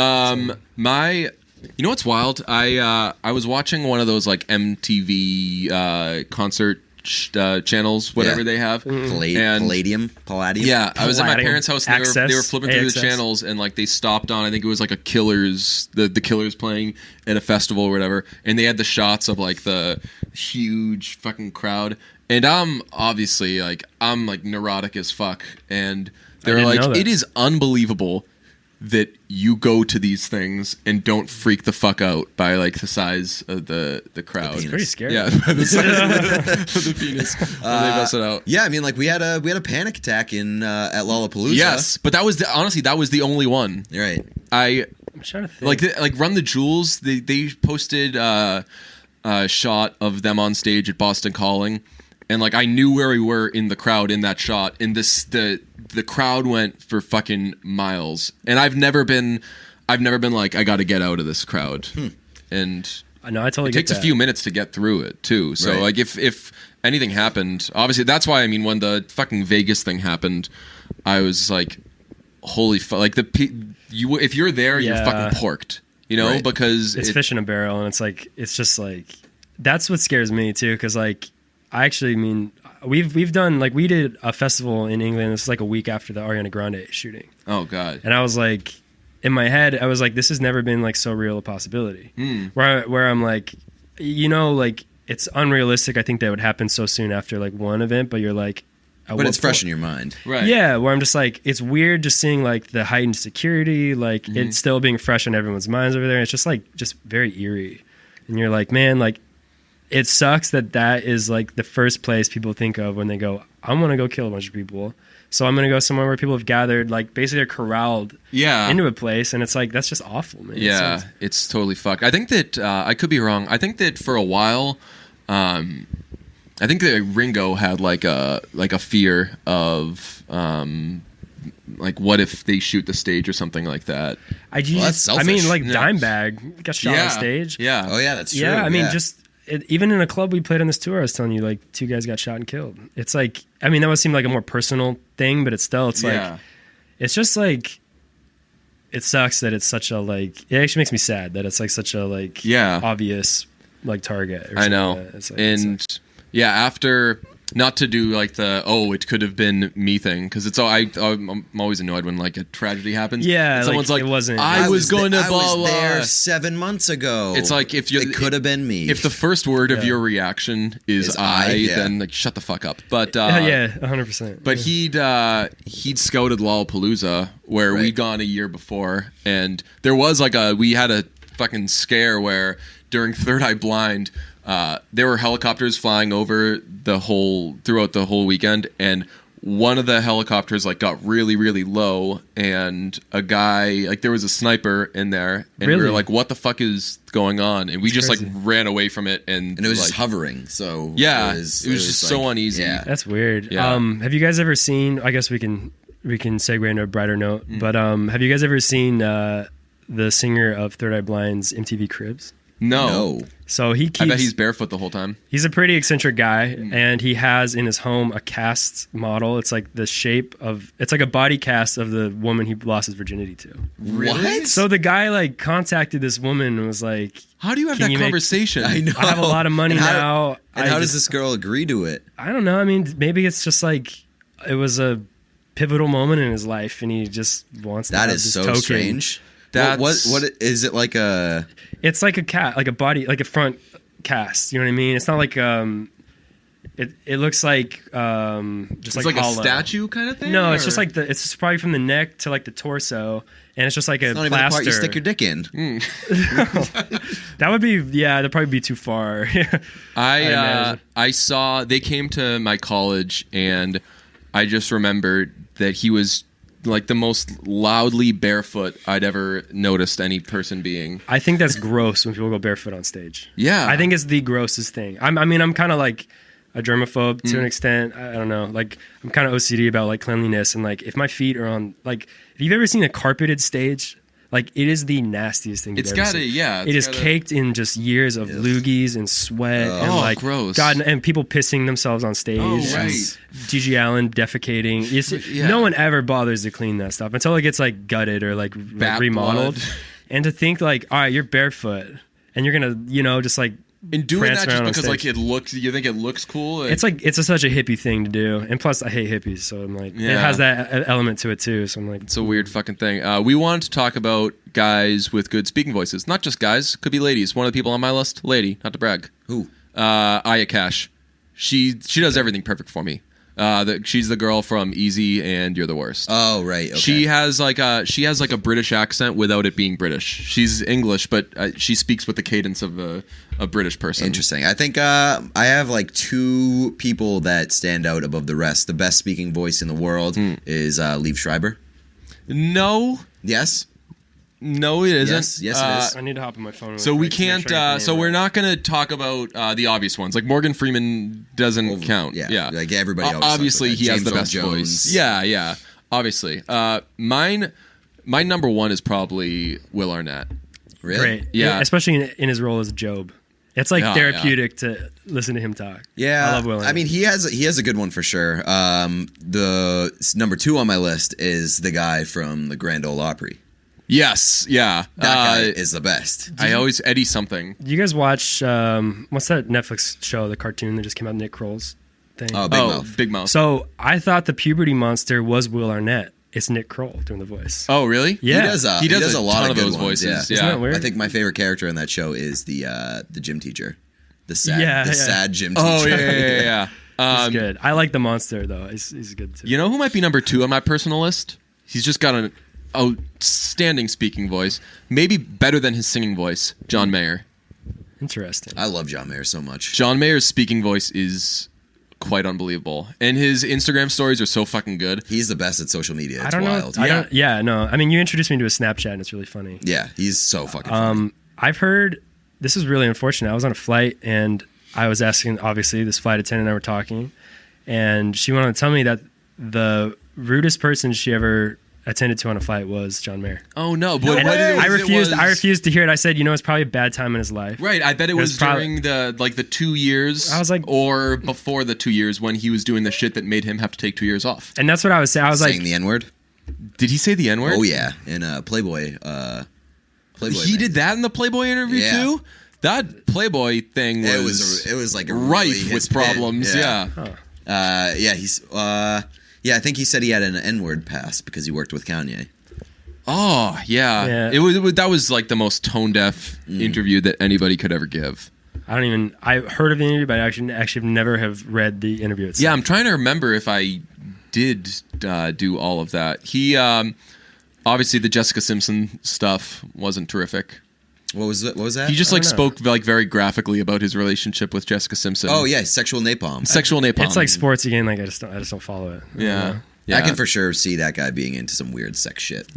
You know what's wild? I was watching one of those like MTV concert channels, whatever they have. Palladium. Yeah, I was at my parents' house and they were flipping through AXS. the channels and like they stopped on, I think it was like a Killers, the Killers playing at a festival or whatever, and they had the shots of like the huge fucking crowd. And I'm obviously like I'm like neurotic as fuck, and they're like, it is unbelievable that you go to these things and don't freak the fuck out by like the size of the crowd. It's pretty scary. Yeah, by the size of the penis. When they bust it out. Yeah, I mean, like we had a panic attack in at Lollapalooza. Yes, but that was honestly that was the only one. You're right. I'm trying to think. like Run the Jewels. They posted a shot of them on stage at Boston Calling, and like I knew where we were in the crowd in that shot, and the crowd went for fucking miles, and I've never been like I got to get out of this crowd, and I know I totally it get takes that. a few minutes to get through it too. So Right. like if anything happened, obviously that's why I mean when the fucking Vegas thing happened, I was like, holy fuck! Like if you're there, you're fucking porked, you know, Right. because it's fish in a barrel, and it's just like that's what scares me too, because like I actually mean. We've done like we did a festival in England. This is like a week after the Ariana Grande shooting. Oh god! And I was like, in my head, I was like, this has never been like so real a possibility. Where I'm like, you know, like it's unrealistic. I think that would happen so soon after like one event, but you're like, But it's fresh in your mind. Right? Yeah, where I'm just like, it's weird just seeing like the heightened security, like it's still being fresh on everyone's minds over there. It's just like very eerie, and you're like, man, like. It sucks that is like the first place people think of when they go, I want to go kill a bunch of people. So I'm going to go somewhere where people have gathered, like basically they're corralled into a place. And it's like, that's just awful, man. Yeah, it's totally fucked. I think that, I could be wrong. I think that for a while, I think that Ringo had like a fear of, like what if they shoot the stage or something like that. That's I mean, selfish. like Dimebag got shot on stage. Yeah. Oh yeah, that's true. Yeah, I mean, even in a club we played on this tour, I was telling you, like, 2 guys got shot and killed. It's like, I mean, that would seem like a more personal thing, but it's like, it's just like, it sucks that it's such a, like, it actually makes me sad that it's like such a, like, obvious, like, target. Or I know. like it's like, and after, not to do like it could have been me thing, because it's all I'm always annoyed when like a tragedy happens. Yeah, and someone's like, it wasn't. I was going to blah blah. there 7 months ago. It's like it could have been me. If the first word of your reaction is I, then like shut the fuck up. But 100%. But he'd scouted Lollapalooza where we'd gone a year before, and there was like we had a fucking scare where during Third Eye Blind. There were helicopters flying over throughout the whole weekend, and one of the helicopters like got really, really low, and a guy like there was a sniper in there, and we were like, "What the fuck is going on?" And we just crazy. like ran away from it, and it was like, just hovering. So yeah, it was just so uneasy. Yeah. That's weird. Yeah. Have you guys ever seen? I guess we can segue into a brighter note. But have you guys ever seen the singer of Third Eye Blind's MTV Cribs? No. So he keeps. I bet he's barefoot the whole time. He's a pretty eccentric guy, and he has in his home a cast model. It's like the shape of. It's like a body cast of the woman he lost his virginity to. What? So the guy like contacted this woman and was like, How do you have Can that you make- conversation? I know. I have a lot of money now. And how does this girl agree to it? I don't know. I mean, maybe it's just like it was a pivotal moment in his life, and he just wants to That have is this so token. strange. That's- What is it like a? It's like a cat, like a body, like a front cast. You know what I mean? It's not like it looks like just It's like like a hollow. statue kind of thing. No, it's or- just like it's just probably from the neck to like the torso, and it's just like a It's not even the plaster. part you stick your dick in. That would be that'd probably be too far. I saw they came to my college, and I just remembered that he was like the most loudly barefoot I'd ever noticed any person being. I think that's gross when people go barefoot on stage. Yeah. I think it's the grossest thing. I'm kind of like a germaphobe to an extent. I don't know. Like, I'm kind of OCD about like cleanliness, and like if my feet are on, like, if you've ever seen a carpeted stage, like, it is the nastiest thing. It's got to, yeah. It is caked in just years of loogies and sweat and like gross. God, and people pissing themselves on stage. Oh, right. Gigi Allen defecating. No one ever bothers to clean that stuff until it gets like gutted or like remodeled. Blood. And to think like, all right, you're barefoot and you're gonna, just like. And doing prance that just around on because stage. like you think it looks cool. It's like such a hippie thing to do, and plus I hate hippies, so I'm like, it has that element to it too. So I'm like, it's a weird fucking thing. We wanted to talk about guys with good speaking voices, not just guys, could be ladies. One of the people on my list, lady, not to brag. Who? Aya Cash. She does everything perfect for me. She's the girl from Easy and You're the Worst. Oh, right. Okay. She has like a British accent without it being British. She's English, but she speaks with the cadence of a British person. Interesting. I think I have like two people that stand out above the rest. The best speaking voice in the world is Liev Schreiber. No. Yes. No, it isn't. Yes, it is. I need to hop on my phone. So we can't. So we're not going to talk about the obvious ones. Like Morgan Freeman doesn't count. Yeah. Like everybody else. Obviously, he has the best Jones. voice. Yeah. Obviously, my number one is probably Will Arnett. Really? Great. Yeah. Especially in his role as Job. It's like therapeutic to listen to him talk. Yeah, I love Will Arnett. I mean, he has a good one for sure. The number 2 on my list is the guy from the Grand Ole Opry. Yes, yeah. That guy is the best. I always Eddie something. Do you guys watch what's that Netflix show, the cartoon that just came out, Nick Kroll's thing? Oh, Big Mouth. Big Mouth. So I thought the puberty monster was Will Arnett. It's Nick Kroll doing the voice. Oh, really? Yeah. He does a lot ton of good those ones, voices. Yeah. Isn't that weird? I think my favorite character in that show is the gym teacher, the sad gym teacher. Oh, yeah. He's good. I like the monster though. He's good too. You know who might be number 2 on my personal list? He's just got an outstanding speaking voice, maybe better than his singing voice. John Mayer. Interesting. I love John Mayer so much. John Mayer's speaking voice is quite unbelievable, and his Instagram stories are so fucking good. He's the best at social media. It's I don't wild. know. I mean, you introduced me to his Snapchat, and it's really funny. Yeah, he's so fucking funny. I've heard this is really unfortunate. I was on a flight, and I was asking. Obviously, this flight attendant and I were talking, and she went on to tell me that the rudest person she ever attended to on a flight was John Mayer. Oh no! But And I refused to hear it. I said, it's probably a bad time in his life. Right, I bet it was during the 2 years. I was like, or before the 2 years when he was doing the shit that made him have to take 2 years off. And that's what I was saying. I was Saying like, the N-word. Did he say the N-word? Oh yeah, in Playboy. He did that in the Playboy interview too. That Playboy thing was it was like a rife really with problems. Yeah. I think he said he had an N-word pass because he worked with Kanye. Oh yeah. It was that was like the most tone deaf interview that anybody could ever give. I heard of the interview, but I actually never have read the interview itself. Yeah, I'm trying to remember if I did do all of that. He obviously the Jessica Simpson stuff wasn't terrific. What was that? He just spoke like very graphically about his relationship with Jessica Simpson. Oh yeah, sexual napalm. It's like sports again. Like I just don't follow it. Yeah. I can for sure see that guy being into some weird sex shit.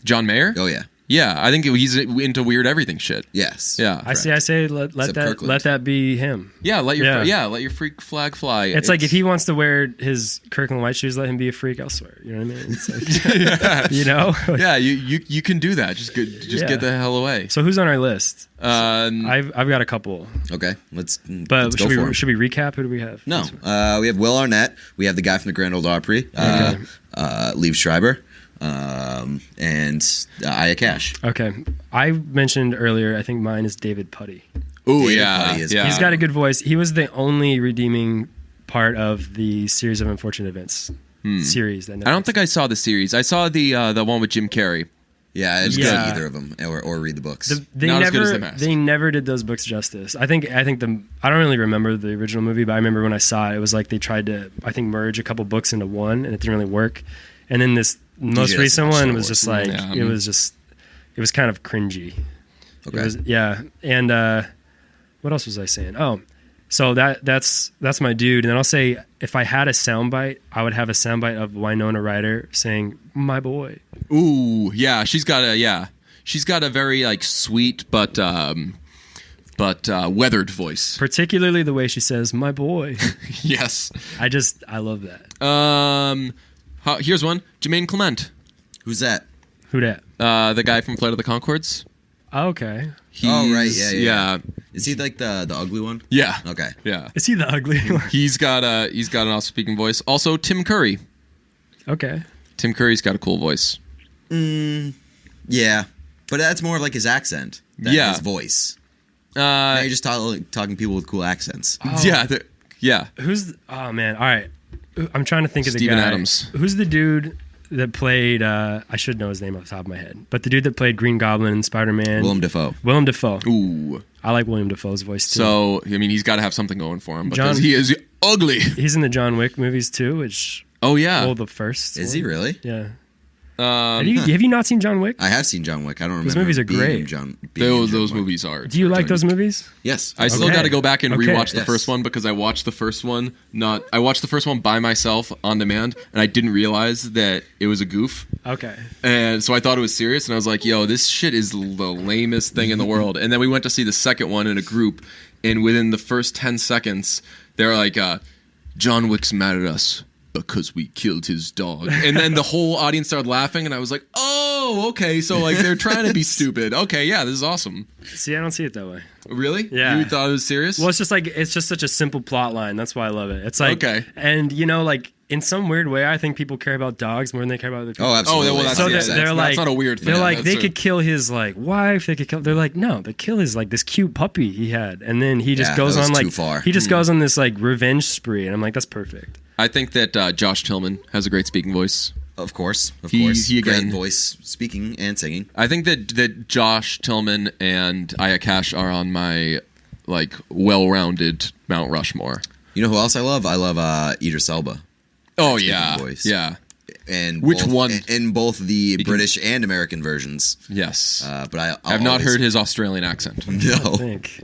John Mayer? Oh yeah. Yeah, I think he's into weird everything shit. Yes. Yeah. I say let that be him. Yeah, let your freak flag fly. It's like if he wants to wear his Kirkland white shoes, let him be a freak elsewhere. You know what I mean? It's like, you know? Yeah, you can do that. Just get the hell away. So who's on our list? I've got a couple. Okay, let's should we recap? Who do we have? No, we have Will Arnett. We have the guy from the Grand Ole Opry. Liev Schreiber. And Aya Cash. Okay, I mentioned earlier. I think mine is David Puddy. Oh yeah, He's got a good voice. He was the only redeeming part of the series of unfortunate events series. That I don't think I saw the series. I saw the one with Jim Carrey. Yeah, I didn't see either of them or read the books. Not as good as The Mask. They never did those books justice. I don't really remember the original movie, but I remember when I saw it, it was like they tried to merge a couple books into one, and it didn't really work. And then this most recent one was just like it was kind of cringy. Okay. And what else was I saying? Oh, So that's my dude. And then I'll say if I had a soundbite, I would have a soundbite of Winona Ryder saying "my boy." Ooh, yeah, she's got a very like sweet but weathered voice. Particularly the way she says "my boy." Yes. I love that. Here's one. Jermaine Clement. Who's that? Who dat? The guy from Flight of the Conchords. Okay. Right. Yeah. Yeah. Is he like the ugly one? Yeah. Okay. Yeah. Is he the ugly one? He's got an awesome speaking voice. Also, Tim Curry. Okay. Tim Curry's got a cool voice. Yeah, but that's more of like his accent than his voice. Now you're just talking people with cool accents. Yeah. Yeah. Oh man. All right. I'm trying to think of the Steven guy. Adams. Who's the dude that played? I should know his name off the top of my head, but the dude that played Green Goblin and Spider-Man. Willem Dafoe. Willem Dafoe. Ooh. I like William Dafoe's voice too. So, I mean, he's got to have something going for him because he is ugly. He's in the John Wick movies too, which. Oh, yeah. Well, the first. Is he really? Yeah. Have you not seen John Wick? I have seen John Wick. I don't remember. Those movies are being great. in John Those Wick. movies are. Do you like those movies? Yes. I still got to go back and rewatch the Yes. first one because I watched the first one I watched the first one by myself on demand and I didn't realize that it was a goof. Okay. And so I thought it was serious and I was like, yo, this shit is the lamest thing in the world. And then we went to see the second one in a group and within the first 10 seconds they were like, John Wick's mad at us because we killed his dog. And then the whole audience started laughing and I was like, oh, okay. So like they're trying to be stupid. Okay, yeah, this is awesome. See, I don't see it that way. Really? Yeah. You thought it was serious? Well, it's just such a simple plot line. That's why I love it. It's like, Okay. And like in some weird way, I think people care about dogs more than they care about other people. Oh, absolutely. well, that's- So yeah, they're that's like, not a weird thing. They're like, That's they a- could kill his like wife. They could kill. They're like, no, they kill his like this cute puppy he had, and then he just Yeah, goes that was on like too far. he just goes on this like revenge spree, and I'm like, that's perfect. I think that Josh Tillman has a great speaking voice. Of course. He Great again- voice, speaking and singing. I think that Josh Tillman and Aya Cash are on my like well-rounded Mount Rushmore. You know who else I love? I love Idris Elba. Oh Speaking yeah, voice. yeah, And Which both, one? In both the British and American versions. yes. But I'll I've not always- heard his Australian accent. I No. think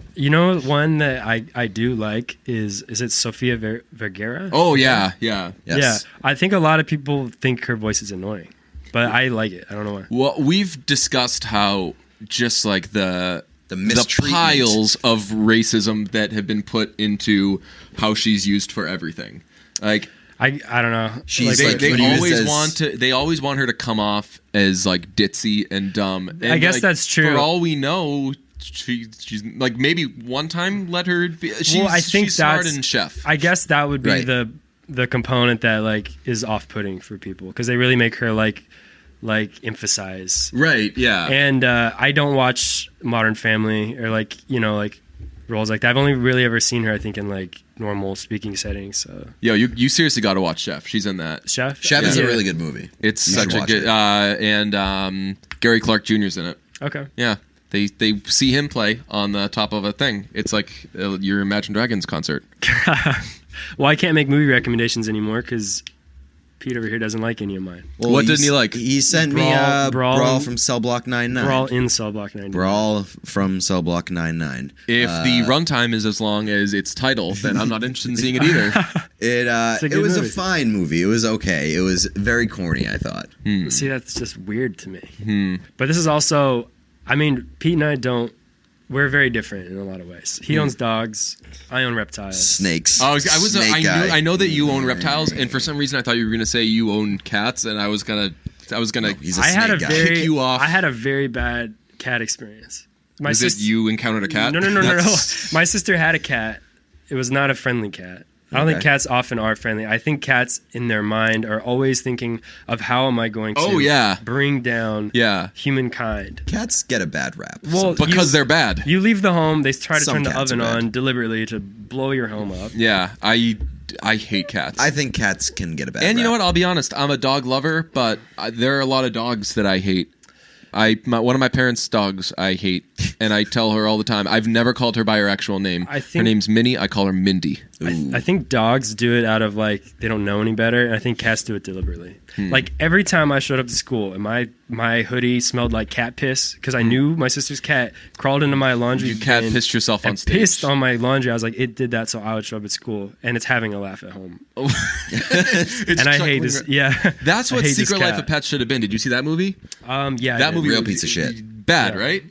one that I do like is it Sofia Vergara? Oh yeah, yeah. Yes. Yeah, I think a lot of people think her voice is annoying, but I like it. I don't know why. Well, we've discussed how just like the mistreatment. piles of racism that have been put into how she's used for everything. Like I don't know. She's they, like they used always as- they always want her to come off as like ditzy and dumb. And I guess like, that's true. For all we know, she's like maybe one time let her be. I think she's smart that's and chef. I guess that would be Right. the component that like is off-putting for people because they really make her like emphasize. Right? Yeah. And I don't watch Modern Family or like roles like that. I've only really ever seen her I think in like normal speaking settings. So Yo, you seriously got to watch Chef. She's in that. Chef Chef is Yeah. a really good movie. It's You such should a watch good it. and Gary Clark Jr.'s in it. Okay. Yeah. They see him play on the top of a thing. It's like your Imagine Dragons concert. Well, I can't make movie recommendations anymore because Pete over here doesn't like any of mine. Well, What didn't he like? He sent me Brawl from Cell Block 99. We're all in Cell Block 99. Brawl from Cell Block 99. If the runtime is as long as its title, then I'm not interested in seeing it either. It a it good was movie. a fine movie. It was okay. It was very corny, I thought. See, that's just weird to me. But this is also, I mean, Pete and I we're very different in a lot of ways. He owns dogs. I own reptiles. Snakes. I guy. know that you own reptiles, and for some reason I thought you were going to say you own cats, and I was gonna He's a I had a snake guy. very, kick you off. I had a very bad cat experience. My Was it sis- you encountered a cat? No. That's- My sister had a cat. It was not a friendly cat. I don't think Okay. cats often are friendly. I think cats in their mind are always thinking of how am I going to Oh, yeah. bring down Yeah, humankind. Cats get a bad rap. Well, because they're bad. You leave the home, they try to Some turn the cats oven are bad. on deliberately to blow your home up. Yeah, I hate cats. I think cats can get a bad rap. and you know what? I'll be honest. I'm a dog lover, but there are a lot of dogs that I hate. One of my parents' dogs I hate, and I tell her all the time. I've never called her by her actual name. Her name's Minnie. I call her Mindy. I think dogs do it out of like they don't know any better, and I think cats do it deliberately. Like every time I showed up to school and my hoodie smelled like cat piss because I knew my sister's cat crawled into my laundry. You cat pissed yourself on stage. Pissed on my laundry. I was like, it did that so I would show up at school, and it's having a laugh at home. And I hate this. Yeah, that's what Secret Life of Pets should have been. Did you see that movie? Yeah, that movie real piece of shit. Bad, right?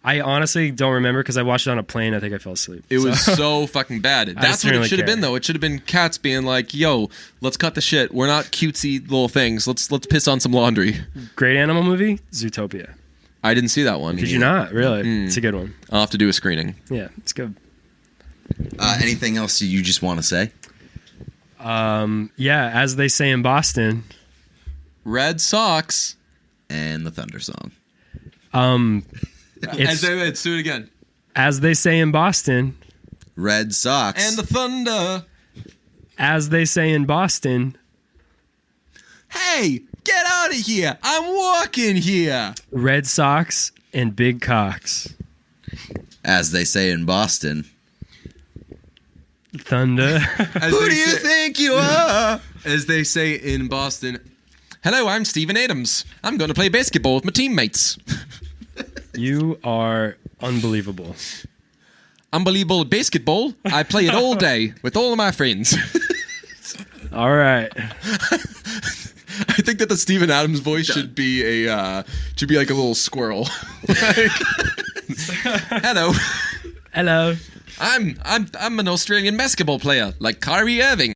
I honestly don't remember because I watched it on a plane. I think I fell asleep. It was so fucking bad. That's what it should have been, though. It should have been cats being like, "Yo, let's cut the shit. We're not cutesy little things. Let's piss on some laundry." Great animal movie, Zootopia. I didn't see that one. Did you not? Really? It's a good one. I'll have to do a screening. Yeah, it's good. Anything else you just want to say? Yeah, as they say in Boston, Red Sox and the Thunder song. Let's do it again. As they say in Boston, Red Sox and the Thunder. As they say in Boston, hey, get out of here! I'm walking here. Red Sox and big cocks. As they say in Boston, Thunder. Who do you think you are? As they say in Boston, hello, I'm Steven Adams. I'm going to play basketball with my teammates. You are unbelievable. Unbelievable basketball. I play it all day with all of my friends. All right. I think that the Steven Adams voice should be like a little squirrel. Hello. Hello. I'm an Australian basketball player like Kyrie Irving.